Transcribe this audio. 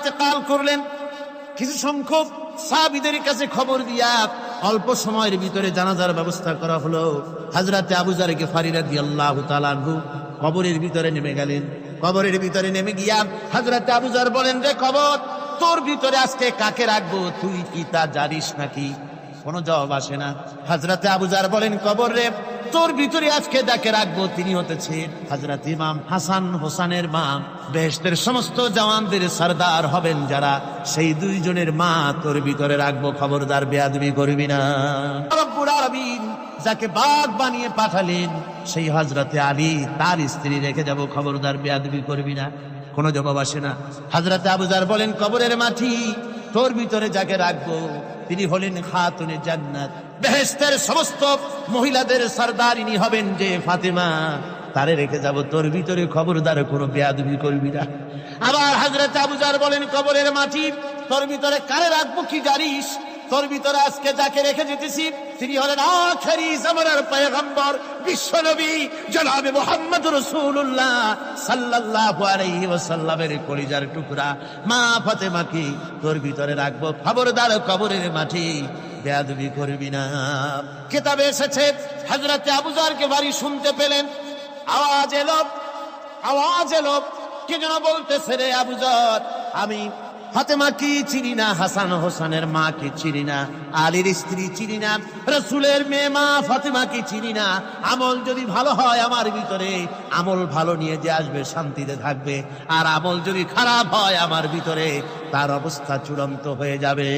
ইন্তেকাল করলেন। কিছু সংখ্যক সাহাবীদের কাছে খবর দিয়া অল্প সময়ের ভিতরে জানাজার ব্যবস্থা করা হলো। হযরত আবু যর গিফারী রাদিয়াল্লাহু তাআলা আনহু কবরের ভিতরে নেমে গেলেন। কবরের ভিতরে নেমে গিয়া হযরত আবু যর বলেন, রে কবর, তোর ভিতরে আজকে কাকে রাখবো, তুই কি তা জানিস নাকি? কোনো জবাব আসে না। হযরত আবু যর বলেন, কবর রে, তোর ভিতরে আজকে যাকে রাখবো তিনি হতেছেন হযরত ইমাম হাসান হোসেনের মা। বেহেশতের সমস্ত জওয়ানদের সরদার হবেন যারা, সেই দুইজনের মা তোর ভিতরে রাখবো, খবরদার বেয়াদবি করবি না। রব্বুল আলামিন যাকে বাঘ বানিয়ে পাঠালেন সেই হযরতে আলী, তার স্ত্রী রেখে যাব, খবরদার বেয়াদবি করবি না। কোনো জবাব আসে না। হযরত আবু যর বলেন, কবরের মাটি, তোর ভিতরে যাকে রাখবো তিনি হলেন খাতুনে জান্নাত, বেহেশতের সমস্ত মহিলাদের সরদারিনী হবেন যে ফাতেমা, তারে রেখে যাব, তোর ভিতরে খবরদার কোনো বেয়াদবি করবি না। আবার হযরত আবু যর বলেন, কবরের মাটি, তোর ভিতরে কারে রাখবো কি জানিস? তোর ভিতরে আজকে যাকে রেখে যেতেছি তিনি হলেন আখেরি জামানার পয়গম্বর বিশ্বনবী জনাবে মুহাম্মদ রাসূলুল্লাহ সাল্লাল্লাহু আলাইহি ওয়াসাল্লামের কলিজার টুকরা মা ফাতেমাকে তোর ভিতরে রাখবো, খবরদার কবরের মাটি বেয়াদবি করবি না। কিতাবে এসেছে হযরত আবু যরকে বাড়ি শুনতে পেলেন, আওয়াজ এলো, কে যেন বলতেছে, রে আবু যর, আমি ফাতেমা কি চিনি না, হাসান হোসেনের মা কি চিনি না, আলীর স্ত্রী চিনি না, রাসূলের মেয়ে মা ফাতেমা কি চিনি না। আমল যদি ভালো হয় আমার ভিতরে, আমল ভালো নিয়ে যে আসবে শান্তিতে থাকবে, আর আমল যদি খারাপ হয় আমার ভিতরে, তার অবস্থা চূড়ান্ত হয়ে যাবে।